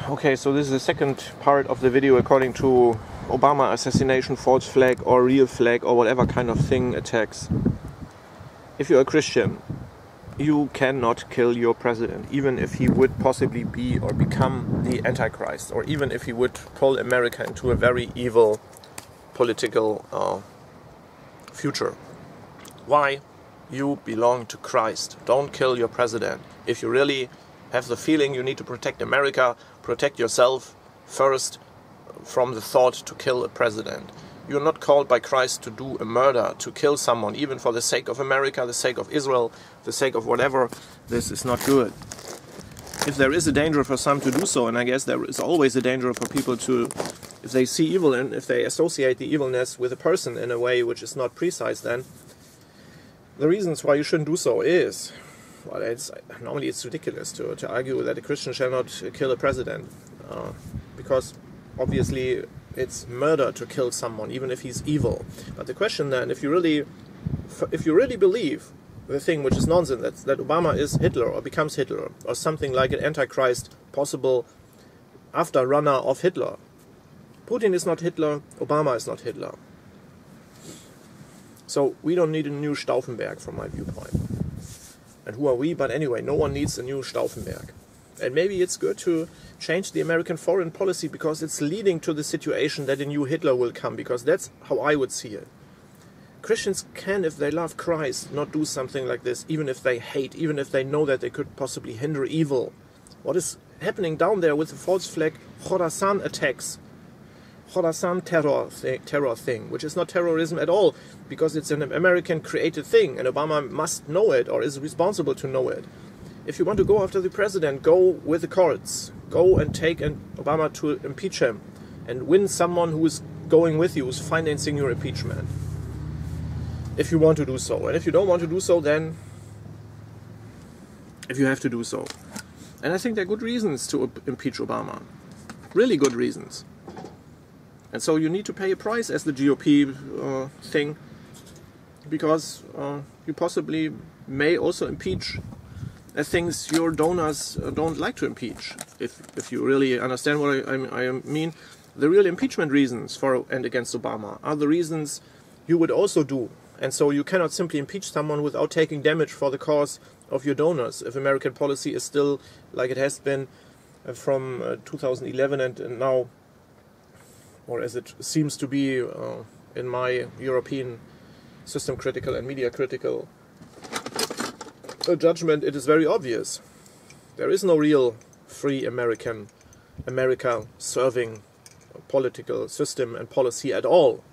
Okay, so this is the second part of the video according to Obama assassination, false flag or real flag or whatever kind of thing attacks. If you're a Christian, you cannot kill your president, even if he would possibly be or become the Antichrist, or even if he would pull America into a very evil political future. Why? You belong to Christ. Don't kill your president. If you really have the feeling you need to protect America, protect yourself first from the thought to kill a president. You're not called by Christ to do a murder, to kill someone, even for the sake of America, the sake of Israel, the sake of whatever. This is not good. If there is a danger for some to do so, and I guess there is always a danger for people to, if they see evil and if they associate the evilness with a person in a way which is not precise, then the reasons why you shouldn't do so is, well, normally it's ridiculous to argue that a Christian shall not kill a president, because obviously it's murder to kill someone, even if he's evil. But the question then, if you really believe the thing which is nonsense, that Obama is Hitler or becomes Hitler, or something like an Antichrist, possible after runner of Hitler. Putin is not Hitler, Obama is not Hitler. So we don't need a new Stauffenberg from my viewpoint. And who are we? But anyway, no one needs a new Stauffenberg. And maybe it's good to change the American foreign policy because it's leading to the situation that a new Hitler will come, because that's how I would see it. Christians can, if they love Christ, not do something like this, even if they hate, even if they know that they could possibly hinder evil. What is happening down there with the false flag Khorasan attacks, Khorasan terror thing, which is not terrorism at all, because it's an American created thing, and Obama must know it, or is responsible to know it. If you want to go after the president, go with the courts. Go and take Obama to impeach him, and win someone who is going with you, who's financing your impeachment. If you want to do so. And if you don't want to do so, then if you have to do so. And I think there are good reasons to impeach Obama. Really good reasons. And so you need to pay a price as the GOP thing, because you possibly may also impeach things your donors don't like to impeach. If you really understand what I mean, the real impeachment reasons for and against Obama are the reasons you would also do. And so you cannot simply impeach someone without taking damage for the cause of your donors. If American policy is still like it has been from 2011 and now, or as it seems to be in my European system critical and media critical judgment, it is very obvious. There is no real free America serving political system and policy at all.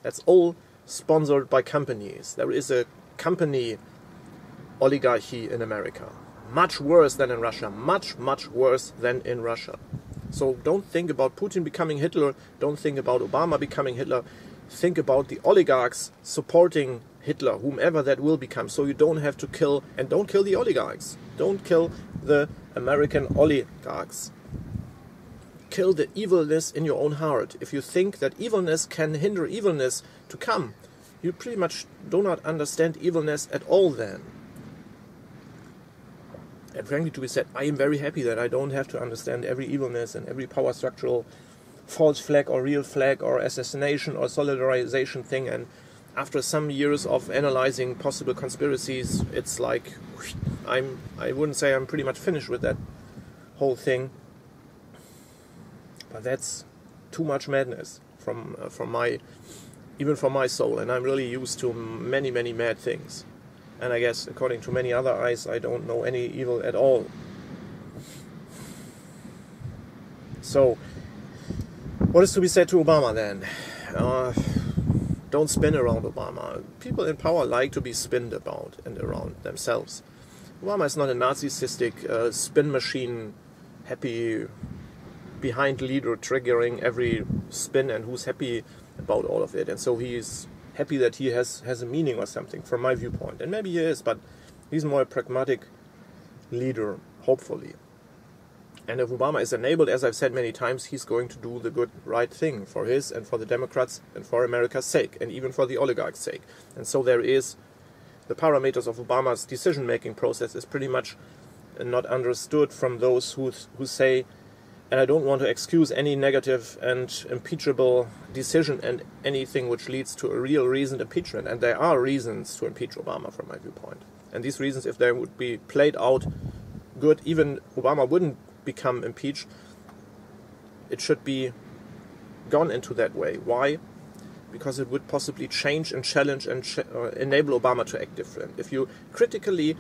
That's all sponsored by companies. There is a company oligarchy in America. Much worse than in Russia. Much, much worse than in Russia. So don't think about Putin becoming Hitler, don't think about Obama becoming Hitler, think about the oligarchs supporting Hitler, whomever that will become, so you don't have to kill, and don't kill the oligarchs, don't kill the American oligarchs. Kill the evilness in your own heart. If you think that evilness can hinder evilness to come, you pretty much do not understand evilness at all then. And frankly to be said, I am very happy that I don't have to understand every evilness and every power structural false flag or real flag or assassination or solidarization thing. And after some years of analyzing possible conspiracies, it's like I wouldn't say I'm pretty much finished with that whole thing, but that's too much madness from my soul, and I'm really used to many mad things. And I guess, according to many other eyes, I don't know any evil at all. So, what is to be said to Obama then? Don't spin around Obama. People in power like to be spinned about and around themselves. Obama is not a narcissistic spin machine, happy behind leader triggering every spin and who's happy about all of it. And so he's happy that he has a meaning or something, from my viewpoint. And maybe he is, but he's more a pragmatic leader, hopefully. And if Obama is enabled, as I've said many times, he's going to do the good, right thing for his and for the Democrats and for America's sake, and even for the oligarchs' sake. And so there is, the parameters of Obama's decision-making process is pretty much not understood from those who say And I don't want to excuse any negative and impeachable decision and anything which leads to a real reasoned impeachment. And there are reasons to impeach Obama from my viewpoint. And these reasons, if they would be played out good, even Obama wouldn't become impeached, it should be gone into that way. Why? Because it would possibly change and challenge and enable Obama to act different. If you critically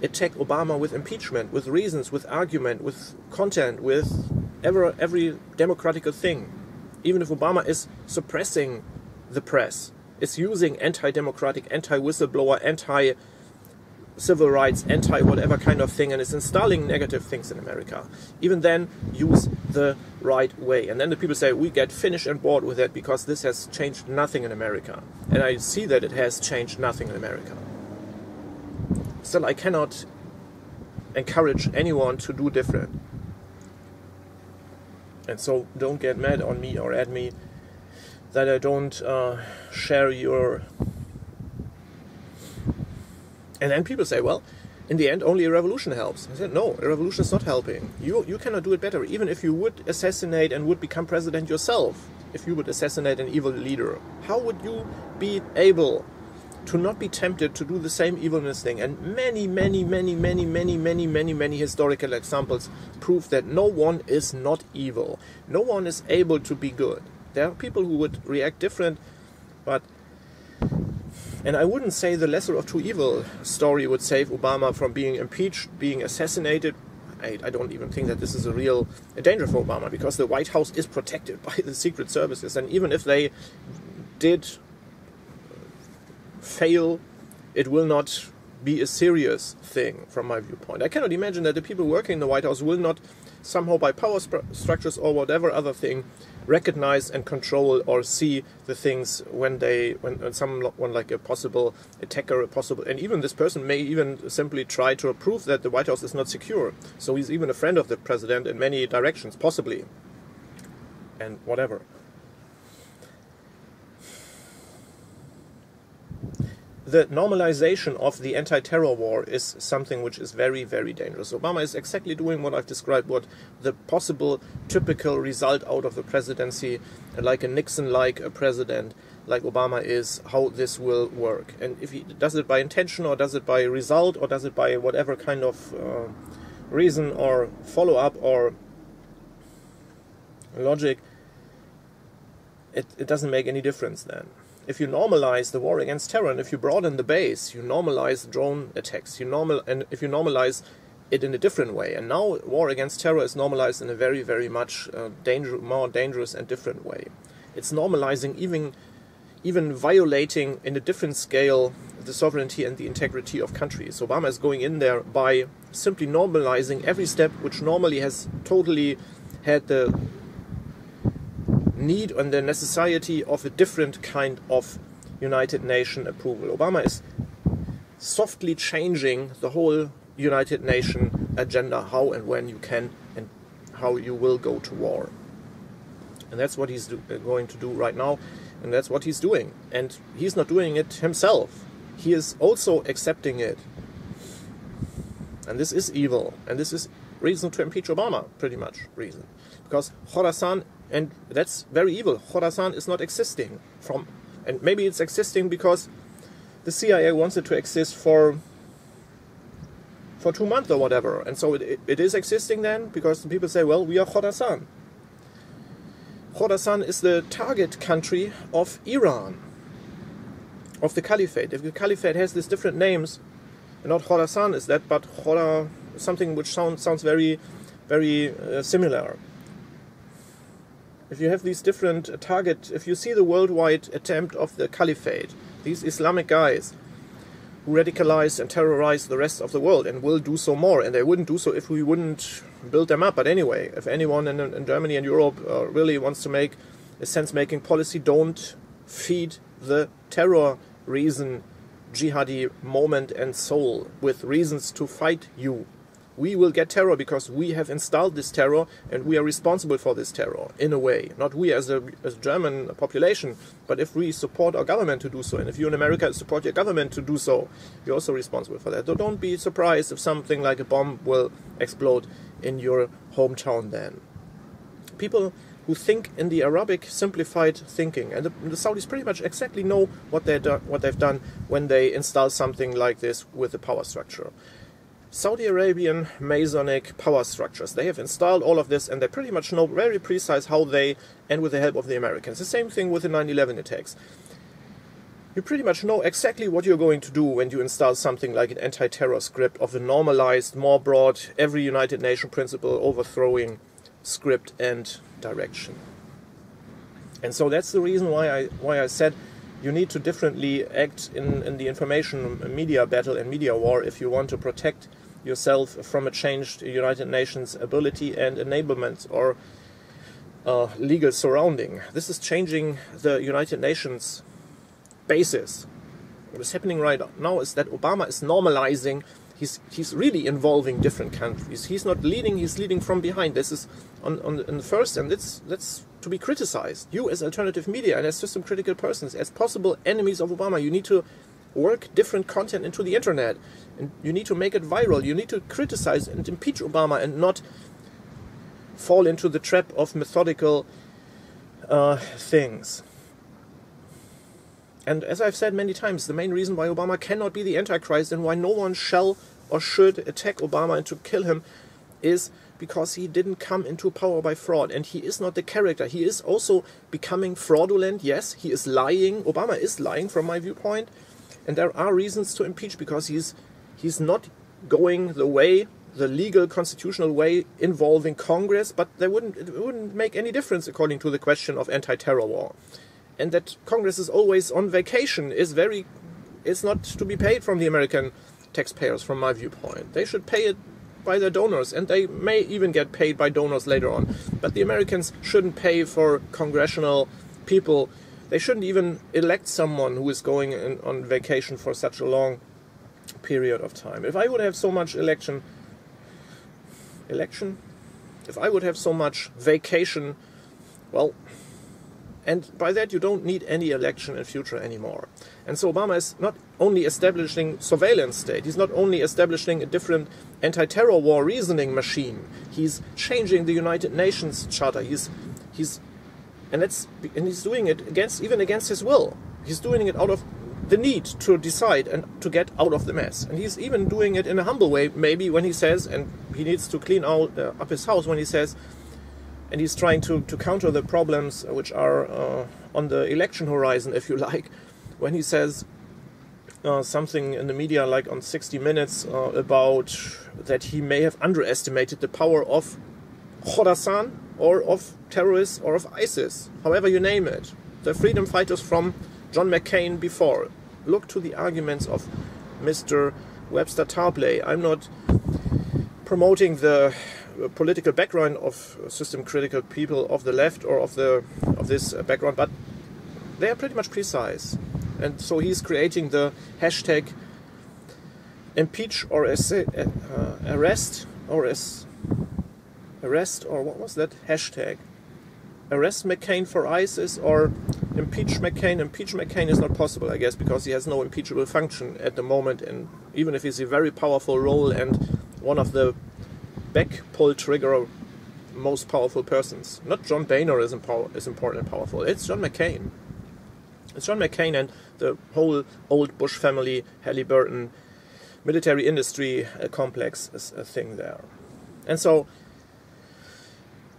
attack Obama with impeachment, with reasons, with argument, with content, with every democratical thing, even if Obama is suppressing the press, is using anti-democratic, anti-whistleblower, anti-civil rights, anti-whatever kind of thing, and is installing negative things in America, even then use the right way. And then the people say, we get finished and bored with that because this has changed nothing in America. And I see that it has changed nothing in America. Still, I cannot encourage anyone to do different. And so don't get mad on me or at me that I don't share your... And then people say, well, in the end only a revolution helps. I said, no, a revolution is not helping. You cannot do it better. Even if you would assassinate and would become president yourself, if you would assassinate an evil leader, how would you be able to not be tempted to do the same evilness thing? And many historical examples prove that no one is not evil. No one is able to be good. There are people who would react different, but... And I wouldn't say the lesser of two evil story would save Obama from being impeached, being assassinated. I don't even think that this is a danger for Obama, because the White House is protected by the Secret Services. And even if they did fail, it will not be a serious thing from my viewpoint. I cannot imagine that the people working in the White House will not somehow, by power structures or whatever other thing, recognize and control or see the things when someone like a possible attacker, and even this person may even simply try to prove that the White House is not secure. So he's even a friend of the president in many directions, possibly, and whatever. The normalization of the anti-terror war is something which is very, very dangerous. Obama is exactly doing what I've described, what the possible typical result out of the presidency, like a Nixon-like a president, like Obama is, how this will work. And if he does it by intention, or does it by result, or does it by whatever kind of reason or follow-up or logic, it doesn't make any difference then. If you normalize the war against terror, and if you broaden the base, you normalize drone attacks, and if you normalize it in a different way. And now war against terror is normalized in a very, very much more dangerous and different way. It's normalizing even violating in a different scale the sovereignty and the integrity of countries. Obama is going in there by simply normalizing every step which normally has totally had the need and the necessity of a different kind of United Nations approval. Obama is softly changing the whole United Nations agenda, how and when you can and how you will go to war. And that's what he's going to do right now, and that's what he's doing. And he's not doing it himself. He is also accepting it. And this is evil, and this is reason to impeach Obama, pretty much reason. Because Khorasan, and that's very evil, Khorasan is not existing and maybe it's existing because the CIA wants it to exist for 2 months or whatever. And so it is existing then because the people say, well, we are Khorasan. Khorasan is the target country of Iran, of the Caliphate. If the Caliphate has these different names, and not Khorasan is that, but something which sounds very, very similar. If you have these different if you see the worldwide attempt of the Caliphate, these Islamic guys who radicalize and terrorize the rest of the world and will do so more, and they wouldn't do so if we wouldn't build them up. But anyway, if anyone in Germany and Europe really wants to make a sense-making policy, don't feed the terror reason, jihadi moment and soul with reasons to fight you. We will get terror because we have installed this terror and we are responsible for this terror, in a way. Not we as a German population, but if we support our government to do so, and if you in America support your government to do so, you're also responsible for that. So don't be surprised if something like a bomb will explode in your hometown then. people who think in the Arabic simplified thinking. And the Saudis pretty much exactly know what they've done when they install something like this with the power structure. Saudi Arabian Masonic power structures, they have installed all of this, and they pretty much know very precise how they, and with the help of the Americans. The same thing with the 9/11 attacks. You pretty much know exactly what you're going to do when you install something like an anti-terror script of a normalized, more broad, every United Nations principle overthrowing script and direction. And so that's the reason why I said you need to differently act in the information media battle and media war if you want to protect yourself from a changed United Nations ability and enablement or legal surrounding. This is changing the United Nations basis. What is happening right now is that Obama is normalizing. He's really involving different countries. He's not leading, he's leading from behind. This is on the first, and that's to be criticized. You as alternative media and as system critical persons, as possible enemies of Obama, you need to work different content into the internet, and you need to make it viral. You need to criticize and impeach Obama and not fall into the trap of methodical things. And as I've said many times, the main reason why Obama cannot be the Antichrist and why no one shall or should attack Obama and to kill him is because he didn't come into power by fraud, and he is not the character. He is also becoming fraudulent. Yes, he is lying. Obama is lying from my viewpoint, and there are reasons to impeach because he's not going the way, the legal constitutional way involving Congress, but it wouldn't make any difference according to the question of anti-terror war. And that Congress is always on vacation is not to be paid from the American taxpayers from my viewpoint. They should pay it by their donors, and they may even get paid by donors later on. But the Americans shouldn't pay for congressional people. They shouldn't even elect someone who is going on vacation for such a long period of time. If I would have so much if I would have so much vacation, well, and by that you don't need any election in future anymore. And so Obama is not only establishing surveillance state, he's not only establishing a different anti-terror war reasoning machine, he's changing the United Nations Charter. He's doing it even against his will. He's doing it out of the need to decide and to get out of the mess. And he's even doing it in a humble way, maybe when he says, and he needs to clean up his house when he says, and he's trying to counter the problems which are on the election horizon, if you like, when he says something in the media like on 60 Minutes about that he may have underestimated the power of Khorasan or of terrorists or of ISIS, however you name it. The freedom fighters from John McCain before. Look to the arguments of Mr. Webster Tarpley. I'm not promoting the political background of system critical people of the left or of this background, but they are pretty much precise. And so he's creating the hashtag impeach or arrest or what was that hashtag? Arrest McCain for ISIS or impeach McCain. Impeach McCain is not possible, I guess, because he has no impeachable function at the moment, and even if he's a very powerful role and one of the back pull trigger most powerful persons. Not John Boehner is important and powerful. It's John McCain. It's John McCain and the whole old Bush family, Halliburton, military industry complex is a thing there. And so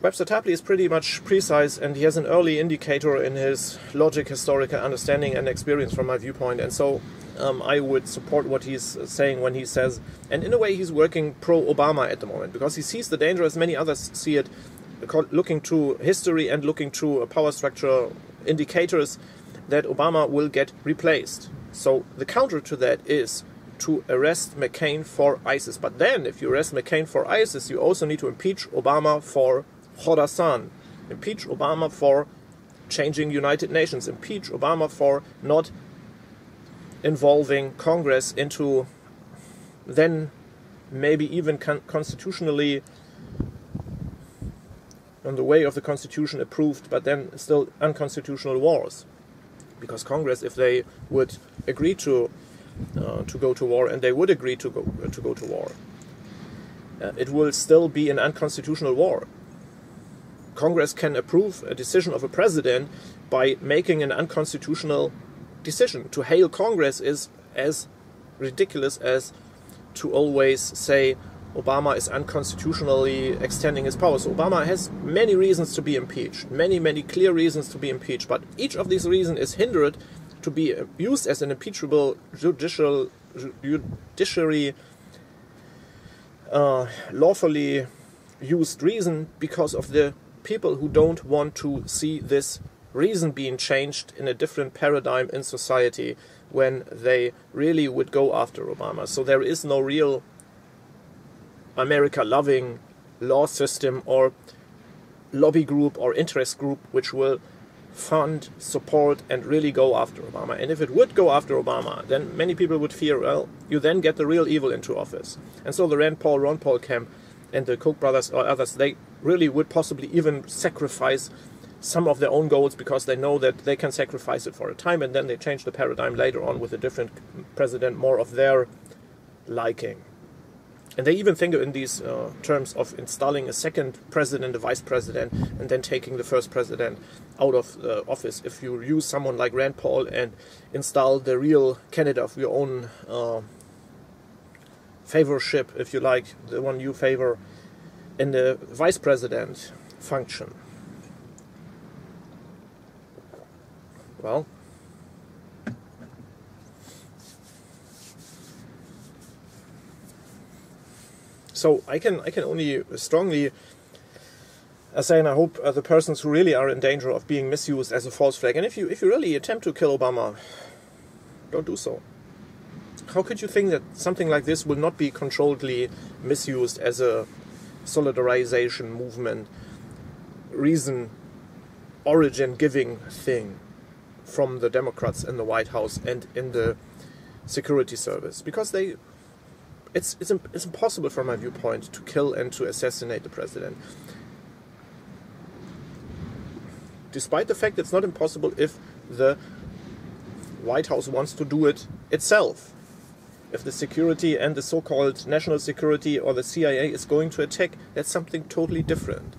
Webster Tapley is pretty much precise, and he has an early indicator in his logic, historical understanding and experience from my viewpoint. And so I would support what he's saying when he says, and in a way he's working pro-Obama at the moment, because he sees the danger as many others see it, looking to history and looking to power structure indicators that Obama will get replaced. So the counter to that is to arrest McCain for ISIS. But then if you arrest McCain for ISIS, you also need to impeach Obama for Khorasan, impeach Obama for changing United Nations, impeach Obama for not involving Congress into then maybe even constitutionally on the way of the Constitution approved, but then still unconstitutional wars. Because Congress, if they would agree to go to war, and they would agree to go to war, it will still be an unconstitutional war. Congress can approve a decision of a president by making an unconstitutional decision. To hail Congress is as ridiculous as to always say Obama is unconstitutionally extending his powers. So Obama has many reasons to be impeached, many clear reasons to be impeached, but each of these reasons is hindered to be used as an impeachable judiciary lawfully used reason because of the people who don't want to see this reason being changed in a different paradigm in society when they really would go after Obama. So there is no real America-loving law system or lobby group or interest group which will fund, support and really go after Obama. And if it would go after Obama, then many people would fear, well, you then get the real evil into office. And so the Rand Paul, Ron Paul camp and the Koch brothers or others, they really would possibly even sacrifice some of their own goals because they know that they can sacrifice it for a time and then they change the paradigm later on with a different president, more of their liking. And they even think in these terms of installing a second president, a vice president, and then taking the first president out of office. If you use someone like Rand Paul and install the real candidate of your own favorship, if you like, the one you favor, in the vice president function. Well, so I can only strongly say, and I hope the persons who really are in danger of being misused as a false flag, and if you really attempt to kill Obama, don't do so. How could you think that something like this will not be controlledly misused as a solidarization movement, reason, origin-giving thing from the Democrats in the White House and in the security service? Because it's impossible from my viewpoint to kill and to assassinate the president. Despite the fact it's not impossible if the White House wants to do it itself. If the security and the so-called national security or the CIA is going to attack, that's something totally different.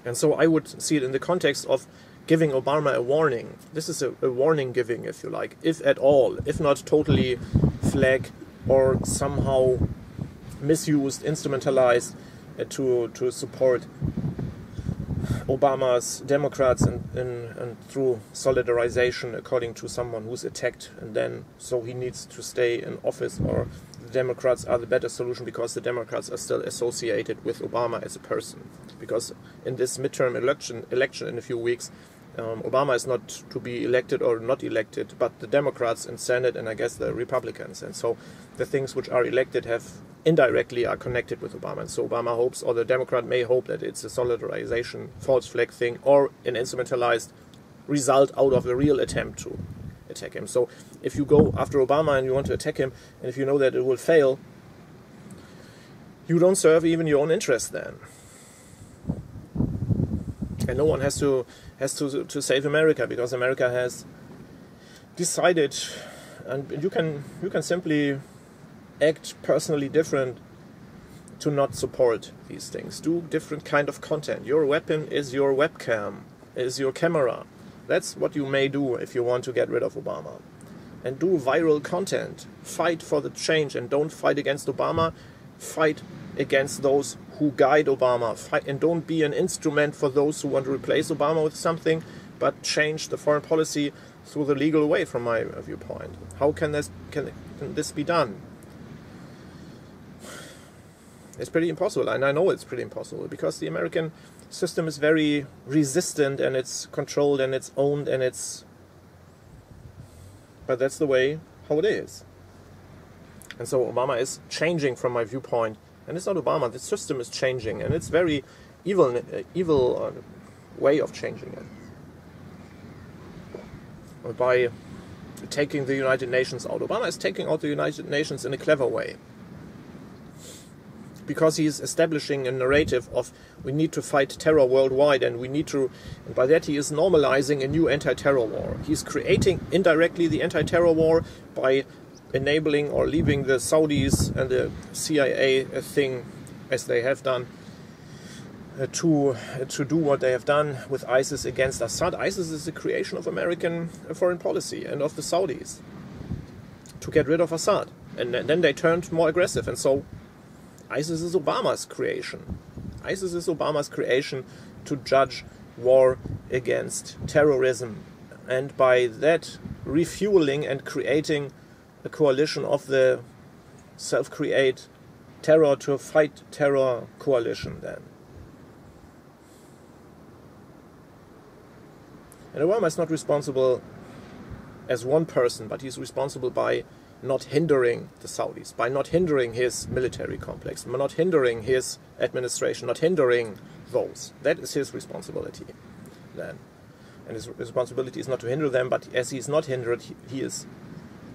And so I would see it in the context of giving Obama a warning. This is a warning giving, if you like, if at all, if not totally flag or somehow misused, instrumentalized to support Obama's Democrats and through solidarization according to someone who's attacked, and then so he needs to stay in office, or the Democrats are the better solution because the Democrats are still associated with Obama as a person. Because in this midterm election in a few weeks, Obama is not to be elected or not elected, but the Democrats in Senate and I guess the Republicans. And so the things which are elected have indirectly are connected with Obama. And so Obama hopes, or the Democrat may hope, that it's a solidarization, false flag thing, or an instrumentalized result out of a real attempt to attack him. So if you go after Obama and you want to attack him, and if you know that it will fail, you don't serve even your own interest then. And no one has to save America, because America has decided, and you can simply act personally different to not support these things. Do different kind of content. Your weapon is your webcam, is your camera. That's what you may do if you want to get rid of Obama. And do viral content. Fight for the change, and don't fight against Obama. Fight against those who guide Obama. Fight, and don't be an instrument for those who want to replace Obama with something, but change the foreign policy through the legal way, from my viewpoint. How can this be done? It's pretty impossible, and I know it's pretty impossible, because the American system is very resistant, and it's controlled, and it's owned, and it's... But that's the way how it is. And so Obama is changing from my viewpoint. And it's not Obama, the system is changing, and it's very evil way of changing it. By taking the United Nations out. Obama is taking out the United Nations in a clever way. Because he's establishing a narrative of we need to fight terror worldwide, and we need to, and by that he is normalizing a new anti-terror war. He's creating indirectly the anti-terror war by enabling or leaving the Saudis and the CIA a thing as they have done, to do what they have done with ISIS against Assad. ISIS is the creation of American foreign policy and of the Saudis to get rid of Assad. And then they turned more aggressive. And so ISIS is Obama's creation. ISIS is Obama's creation to judge war against terrorism. And by that, refueling and creating a coalition of the self-create terror to fight terror coalition then. And Obama is not responsible as one person, but he's responsible by not hindering the Saudis, by not hindering his military complex, by not hindering his administration, not hindering those. That is his responsibility then. And his responsibility is not to hinder them, but as he's not hindered, he is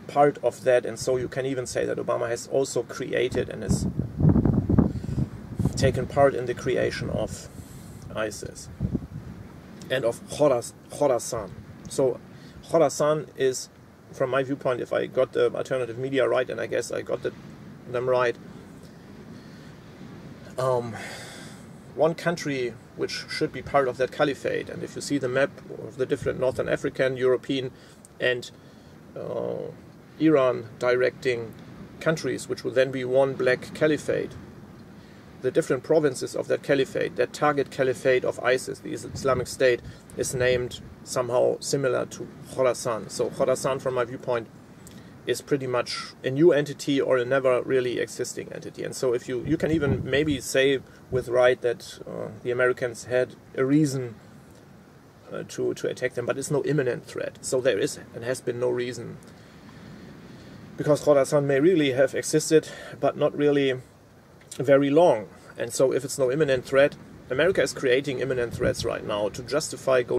part of that. And so you can even say that Obama has also created and has taken part in the creation of ISIS and of Khorasan. So Khorasan is, from my viewpoint, if I got the alternative media right, and I guess I got them right, one country which should be part of that caliphate. And if you see the map of the different Northern African, European and Iran directing countries, which will then be one black caliphate, the different provinces of that caliphate, that target caliphate of ISIS, the Islamic State, is named somehow similar to Khorasan. So Khorasan, from my viewpoint, is pretty much a new entity or a never really existing entity. And so if you can even maybe say with right that the Americans had a reason to attack them, but it's no imminent threat. So there is and has been no reason. Because Khorasan may really have existed, but not really very long. And so if it's no imminent threat, America is creating imminent threats right now to justify going